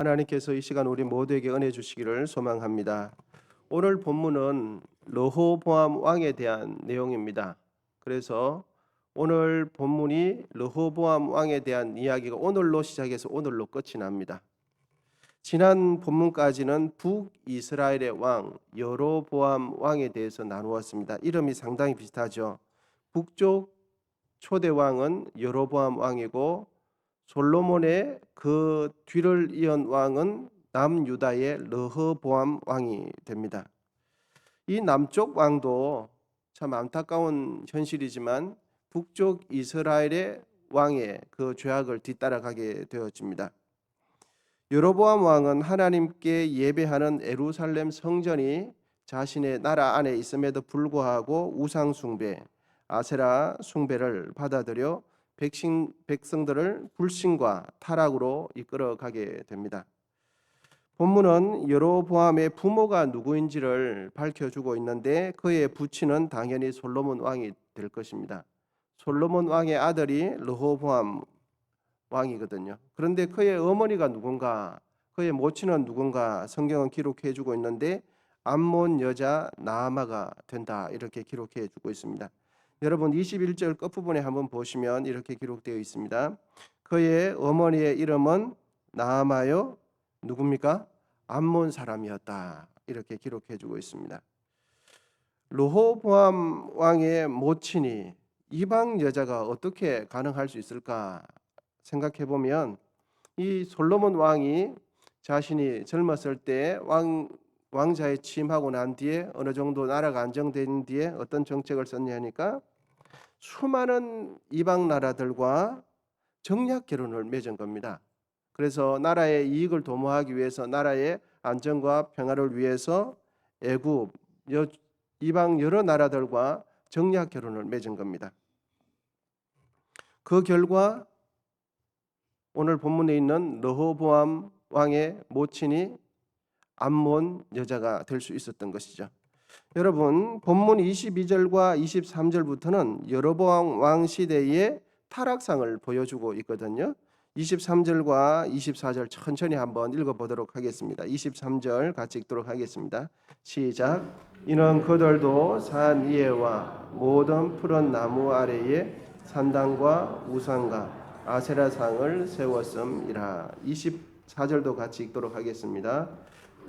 하나님께서 이 시간 우리 모두에게 은혜 주시기를 소망합니다. 오늘 본문은 르호보암 왕에 대한 내용입니다. 그래서 오늘 본문이 르호보암 왕에 대한 이야기가 오늘로 시작해서 오늘로 끝이 납니다. 지난 본문까지는 북이스라엘의 왕 여로보암 왕에 대해서 나누었습니다. 이름이 상당히 비슷하죠. 북쪽 초대 왕은 여로보암 왕이고 솔로몬의 그 뒤를 이은 왕은 남유다의 르호보암 왕이 됩니다. 이 남쪽 왕도 참 안타까운 현실이지만 북쪽 이스라엘의 왕의 그 죄악을 뒤따라가게 되어집니다. 여로보암 왕은 하나님께 예배하는 예루살렘 성전이 자신의 나라 안에 있음에도 불구하고 우상 숭배, 아세라 숭배를 받아들여 백성들을 불신과 타락으로 이끌어가게 됩니다. 본문은 여로보암의 부모가 누구인지를 밝혀주고 있는데 그의 부친은 당연히 솔로몬 왕이 될 것입니다. 솔로몬 왕의 아들이 르호보암 왕이거든요. 그런데 그의 어머니가 누군가, 그의 모친은 누군가 성경은 기록해주고 있는데 암몬 여자 나아마가 된다 이렇게 기록해주고 있습니다. 여러분 21절 끝부분에 한번 보시면 이렇게 기록되어 있습니다. 그의 어머니의 이름은 나아마요 누굽니까? 암몬 사람이었다 이렇게 기록해주고 있습니다. 르호보암 왕의 모친이 이방 여자가 어떻게 가능할 수 있을까 생각해보면 이 솔로몬 왕이 자신이 젊었을 때 왕자에 취임하고 난 뒤에 어느 정도 나라가 안정된 뒤에 어떤 정책을 썼냐 하니까 수많은 이방 나라들과 정략 결혼을 맺은 겁니다. 그래서 나라의 이익을 도모하기 위해서 나라의 안정과 평화를 위해서 애굽, 이방 여러 나라들과 정략 결혼을 맺은 겁니다. 그 결과 오늘 본문에 있는 르호보암 왕의 모친이 암몬 여자가 될 수 있었던 것이죠. 여러분 본문 22절과 23절부터는 여로보암 왕 시대의 타락상을 보여주고 있거든요. 23절과 24절 천천히 한번 읽어보도록 하겠습니다. 23절 같이 읽도록 하겠습니다. 시작. 이는 그들도 산 위에와 모든 푸른 나무 아래에 산당과 우상과 아세라상을 세웠음이라. 24절도 같이 읽도록 하겠습니다.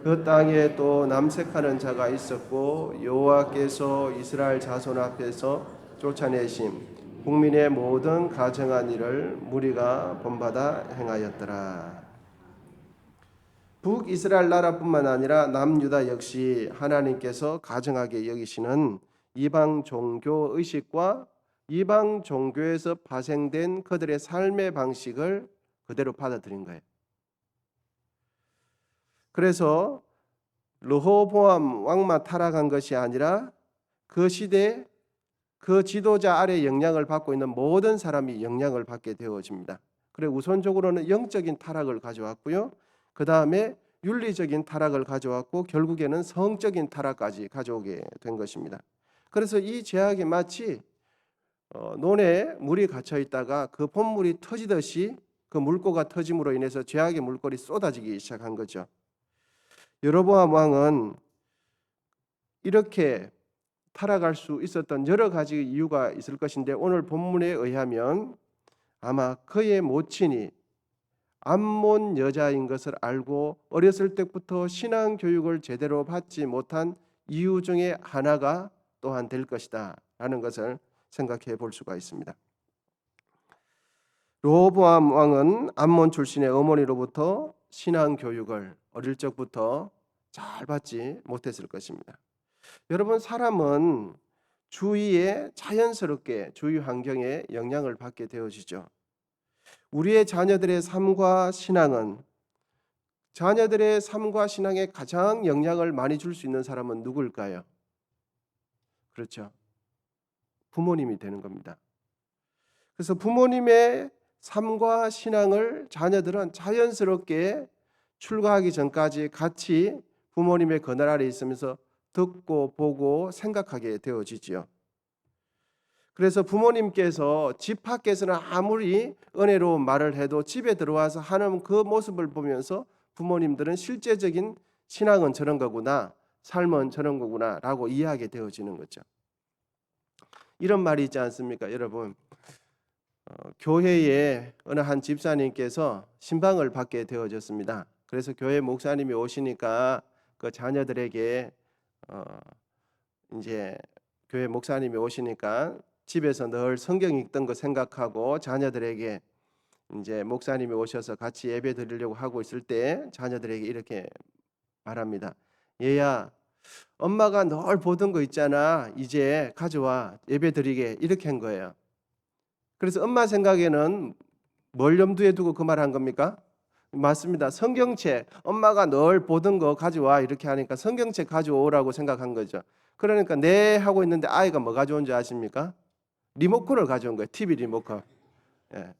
그 땅에 또 남색하는 자가 있었고 여호와께서 이스라엘 자손 앞에서 쫓아내심 국민의 모든 가증한 일을 무리가 본받아 행하였더라. 북이스라엘 나라뿐만 아니라 남유다 역시 하나님께서 가증하게 여기시는 이방 종교 의식과 이방 종교에서 파생된 그들의 삶의 방식을 그대로 받아들인 거예요. 그래서 르호보암 왕만 타락한 것이 아니라 그 시대 그 지도자 아래 영향을 받고 있는 모든 사람이 영향을 받게 되어집니다. 그래서 우선적으로는 영적인 타락을 가져왔고요. 그 다음에 윤리적인 타락을 가져왔고 결국에는 성적인 타락까지 가져오게 된 것입니다. 그래서 이 죄악이 마치 논에 물이 갇혀 있다가 그 봇물이 터지듯이 그 물꼬가 터짐으로 인해서 죄악의 물꼬리 쏟아지기 시작한 거죠. 여로보암 왕은 이렇게 타락할 수 있었던 여러 가지 이유가 있을 것인데 오늘 본문에 의하면 아마 그의 모친이 암몬 여자인 것을 알고 어렸을 때부터 신앙 교육을 제대로 받지 못한 이유 중에 하나가 또한 될 것이다 라는 것을 생각해 볼 수가 있습니다. 르호보암 왕은 암몬 출신의 어머니로부터 신앙 교육을 어릴 적부터 잘 받지 못했을 것입니다. 여러분 사람은 주위에 자연스럽게 주위 환경에 영향을 받게 되어지죠. 우리의 자녀들의 삶과 신앙은 자녀들의 삶과 신앙에 가장 영향을 많이 줄 수 있는 사람은 누구일까요? 그렇죠. 부모님이 되는 겁니다. 그래서 부모님의 삶과 신앙을 자녀들은 자연스럽게 출가하기 전까지 같이 부모님의 그늘 아래 있으면서 듣고 보고 생각하게 되어지지요. 그래서 부모님께서 집 밖에서는 아무리 은혜로운 말을 해도 집에 들어와서 하는 그 모습을 보면서 부모님들은 실제적인 신앙은 저런 거구나, 삶은 저런 거구나 라고 이해하게 되어지는 거죠. 이런 말이 있지 않습니까? 여러분, 교회에 어느 한 집사님께서 신방을 받게 되어졌습니다. 그래서 교회 목사님이 오시니까 그 자녀들에게 이제 교회 목사님이 오시니까 집에서 늘 성경 읽던 거 생각하고 자녀들에게 이제 목사님이 오셔서 같이 예배 드리려고 하고 있을 때 자녀들에게 이렇게 말합니다. 얘야, 엄마가 늘 보던 거 있잖아. 이제 가져와 예배 드리게, 이렇게 한 거예요. 그래서 엄마 생각에는 뭘 염두에 두고 그 말 한 겁니까? 맞습니다. 성경책, 엄마가 늘 보던 거 가져와 이렇게 하니까 성경책 가져오라고 생각한 거죠. 그러니까 네 하고 있는데 아이가 뭐 가져온 줄 아십니까? 리모컨을 가져온 거예요. TV 리모컨. 예.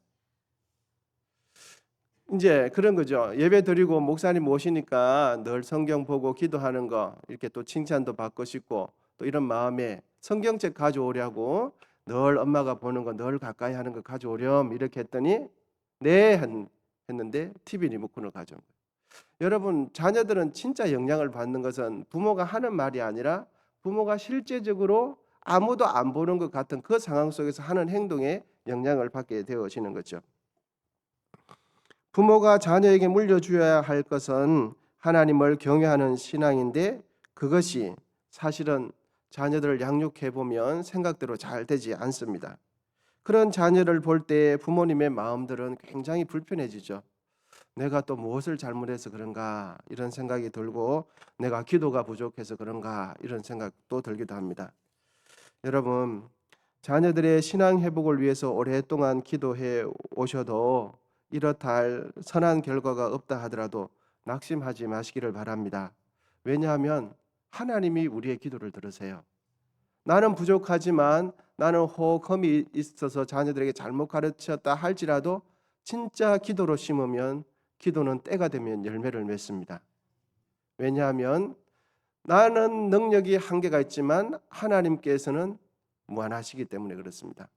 이제 그런 거죠. 예배 드리고 목사님 오시니까 늘 성경 보고 기도하는 거, 이렇게 또 칭찬도 받고 싶고 또 이런 마음에 성경책 가져오려고 늘 엄마가 보는 거 늘 가까이 하는 거 가져오렴 이렇게 했더니 네 했는데 TV 리모컨을 가져온 거예요. 여러분, 자녀들은 진짜 영향을 받는 것은 부모가 하는 말이 아니라 부모가 실제적으로 아무도 안 보는 것 같은 그 상황 속에서 하는 행동에 영향을 받게 되어지는 거죠. 부모가 자녀에게 물려주어야 할 것은 하나님을 경외하는 신앙인데 그것이 사실은 자녀들을 양육해 보면 생각대로 잘 되지 않습니다. 그런 자녀를 볼 때 부모님의 마음들은 굉장히 불편해지죠. 내가 또 무엇을 잘못해서 그런가 이런 생각이 들고 내가 기도가 부족해서 그런가 이런 생각도 들기도 합니다. 여러분, 자녀들의 신앙 회복을 위해서 오랫동안 기도해 오셔도 이렇다 할 선한 결과가 없다 하더라도 낙심하지 마시기를 바랍니다. 왜냐하면 하나님이 우리의 기도를 들으세요. 나는 부족하지만 나는 호흡이 있어서 자녀들에게 잘못 가르쳤다 할지라도 진짜 기도로 심으면 기도는 때가 되면 열매를 맺습니다. 왜냐하면 나는 능력이 한계가 있지만 하나님께서는 무한하시기 때문에 그렇습니다.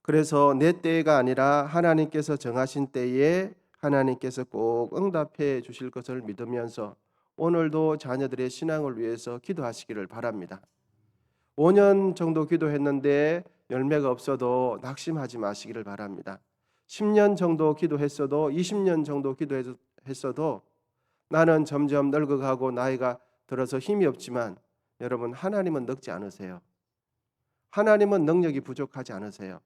그래서 내 때가 아니라 하나님께서 정하신 때에 하나님께서 꼭 응답해 주실 것을 믿으면서 오늘도 자녀들의 신앙을 위해서 기도하시기를 바랍니다. 5년 정도 기도했는데 열매가 없어도 낙심하지 마시기를 바랍니다. 10년 정도 기도했어도 20년 정도 기도했어도 나는 점점 늙어가고 나이가 들어서 힘이 없지만 여러분, 하나님은 늙지 않으세요. 하나님은 능력이 부족하지 않으세요.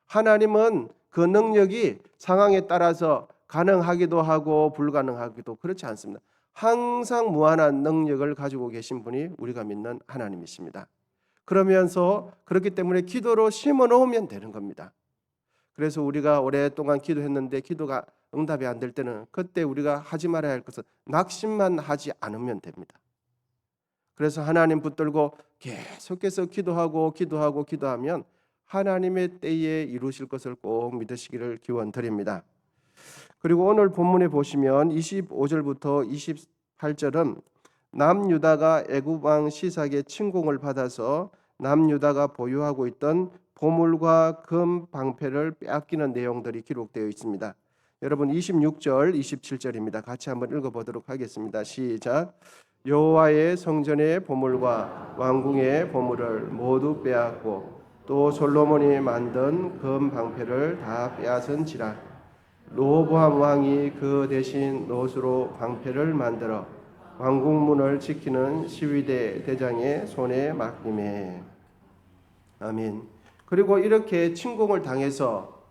하나님은 그 능력이 상황에 따라서 가능하기도 하고 불가능하기도 그렇지 않습니다. 항상 무한한 능력을 가지고 계신 분이 우리가 믿는 하나님이십니다. 그러면서 그렇기 때문에 기도로 심어 놓으면 되는 겁니다. 그래서 우리가 오랫동안 기도했는데 기도가 응답이 안 될 때는 그때 우리가 하지 말아야 할 것은 낙심만 하지 않으면 됩니다. 그래서 하나님 붙들고 계속해서 기도하면 하나님의 때에 이루실 것을 꼭 믿으시기를 기원드립니다. 그리고 오늘 본문에 보시면 25절부터 28절은 남유다가 애굽 왕 시삭의 침공을 받아서 남유다가 보유하고 있던 보물과 금 방패를 빼앗기는 내용들이 기록되어 있습니다. 여러분, 26절, 27절입니다. 같이 한번 읽어보도록 하겠습니다. 시작. 여호와의 성전의 보물과 왕궁의 보물을 모두 빼앗고 또 솔로몬이 만든 금 방패를 다 빼앗은지라. 르호보암 왕이 그 대신 롯으로 방패를 만들어 왕궁문을 지키는 시위대 대장의 손에 맡기매. 아멘. 그리고 이렇게 침공을 당해서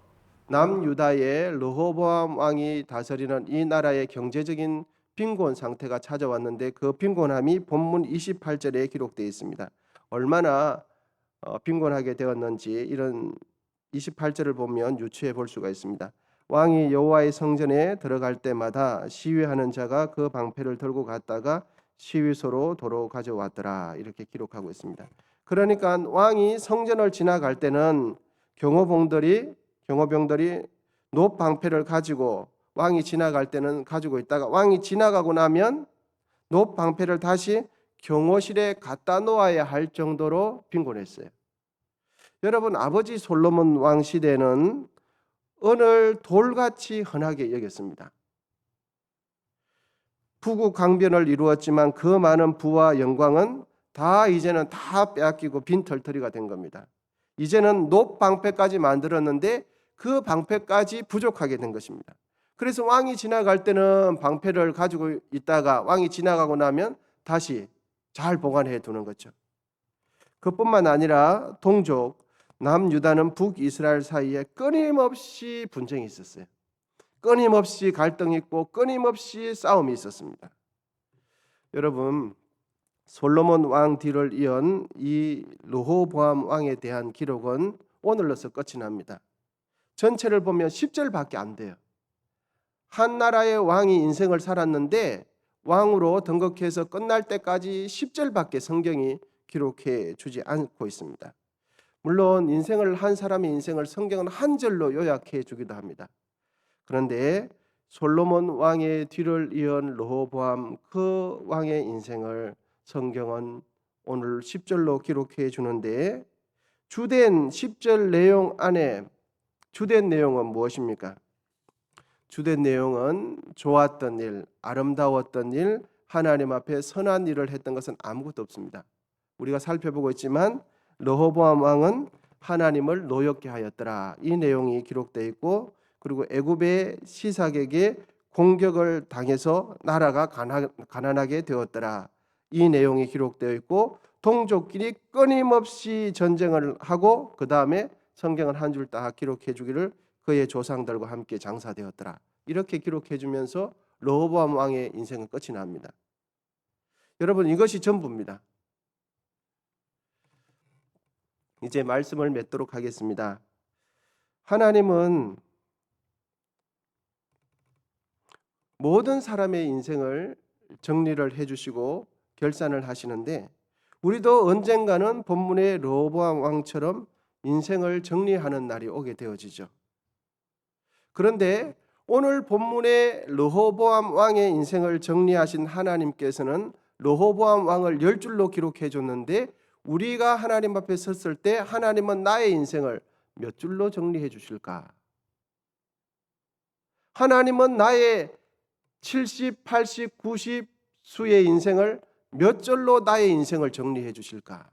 남유다의 르호보암 왕이 다스리는 이 나라의 경제적인 빈곤 상태가 찾아왔는데 그 빈곤함이 본문 28절에 기록되어 있습니다. 얼마나 빈곤하게 되었는지 이런 28절을 보면 유추해 볼 수가 있습니다. 왕이 여호와의 성전에 들어갈 때마다 시위하는 자가 그 방패를 들고 갔다가 시위소로 도로 가져왔더라. 이렇게 기록하고 있습니다. 그러니까 왕이 성전을 지나갈 때는 경호병들이 놋 방패를 가지고 왕이 지나갈 때는 가지고 있다가 왕이 지나가고 나면 놋 방패를 다시 경호실에 갖다 놓아야 할 정도로 빈곤했어요. 여러분, 아버지 솔로몬 왕 시대는 은을 돌같이 흔하게 여겼습니다. 부국 강변을 이루었지만 그 많은 부와 영광은 다 이제는 다 빼앗기고 빈털터리가 된 겁니다. 이제는 높 방패까지 만들었는데 그 방패까지 부족하게 된 것입니다. 그래서 왕이 지나갈 때는 방패를 가지고 있다가 왕이 지나가고 나면 다시 잘 보관해 두는 거죠. 그뿐만 아니라 동족 남유다는 북이스라엘 사이에 끊임없이 분쟁이 있었어요. 끊임없이 갈등이 있고 끊임없이 싸움이 있었습니다. 여러분, 솔로몬 왕 뒤를 이은 이 르호보암 왕에 대한 기록은 오늘로서 끝이 납니다. 전체를 보면 10절밖에 안 돼요. 한 나라의 왕이 인생을 살았는데 왕으로 등극해서 끝날 때까지 10절밖에 성경이 기록해 주지 않고 있습니다. 물론 한 사람의 인생을 성경은 한 절로 요약해 주기도 합니다. 그런데 솔로몬 왕의 뒤를 이은 르호보암 그 왕의 인생을 성경은 오늘 10절로 기록해 주는데 주된 10절 내용 안에 주된 내용은 무엇입니까? 주된 내용은 좋았던 일, 아름다웠던 일, 하나님 앞에 선한 일을 했던 것은 아무것도 없습니다. 우리가 살펴보고 있지만 르호보암 왕은 하나님을 노엽게 하였더라. 이 내용이 기록되어 있고 그리고 애굽의 시삭에게 공격을 당해서 나라가 가난하게 되었더라. 이 내용이 기록되어 있고 동족끼리 끊임없이 전쟁을 하고 그 다음에 성경은 한 줄 딱 기록해 주기를 그의 조상들과 함께 장사되었더라. 이렇게 기록해 주면서 르호보암 왕의 인생은 끝이 납니다. 여러분, 이것이 전부입니다. 이제 말씀을 맺도록 하겠습니다. 하나님은 모든 사람의 인생을 정리를 해주시고 결산을 하시는데 우리도 언젠가는 본문의 르호보암 왕처럼 인생을 정리하는 날이 오게 되어지죠. 그런데 오늘 본문의 르호보암 왕의 인생을 정리하신 하나님께서는 르호보암 왕을 10줄로 기록해 줬는데 우리가 하나님 앞에 섰을 때 하나님은 나의 인생을 몇 줄로 정리해 주실까? 하나님은 나의 70, 80, 90 수의 인생을 몇 절로 나의 인생을 정리해 주실까?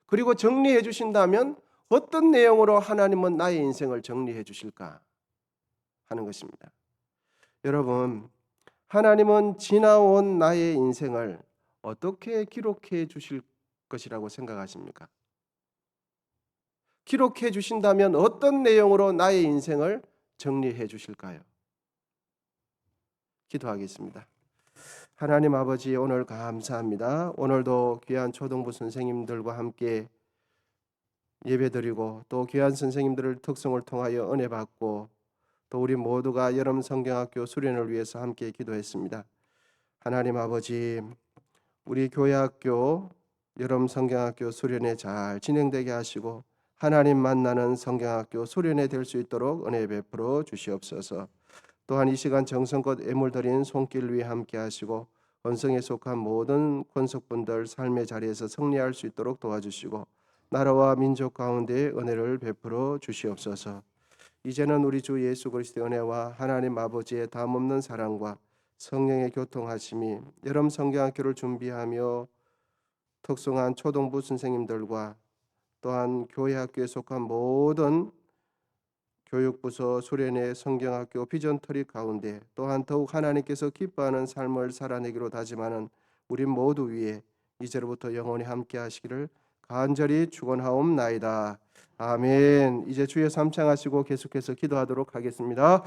그리고 정리해 주신다면 어떤 내용으로 하나님은 나의 인생을 정리해 주실까? 하는 것입니다. 여러분, 하나님은 지나온 나의 인생을 어떻게 기록해 주실 것이라고 생각하십니까? 기록해 주신다면 어떤 내용으로 나의 인생을 정리해 주실까요? 기도하겠습니다. 하나님 아버지, 오늘 감사합니다. 오늘도 귀한 초등부 선생님들과 함께 예배드리고 또 귀한 선생님들의 특성을 통하여 은혜 받고 또 우리 모두가 여름 성경학교 수련을 위해서 함께 기도했습니다. 하나님 아버지, 우리 교회학교 여름 성경학교 수련회 잘 진행되게 하시고 하나님 만나는 성경학교 수련회 될 수 있도록 은혜 베풀어 주시옵소서. 또한 이 시간 정성껏 애물 드린 손길 위에 함께 하시고 권성에 속한 모든 권속분들 삶의 자리에서 승리할 수 있도록 도와주시고 나라와 민족 가운데 은혜를 베풀어 주시옵소서. 이제는 우리 주 예수 그리스도의 은혜와 하나님 아버지의 담없는 사랑과 성령의 교통하심이 여름 성경학교를 준비하며 특성한 초등부 선생님들과 또한 교회 학교에 속한 모든 교육부서 수련회 성경학교 비전터리 가운데 또한 더욱 하나님께서 기뻐하는 삶을 살아내기로 다짐하는 우리 모두 위에 이제로부터 영원히 함께 하시기를 간절히 축원하옵나이다. 아멘. 이제 주의 삼창하시고 계속해서 기도하도록 하겠습니다.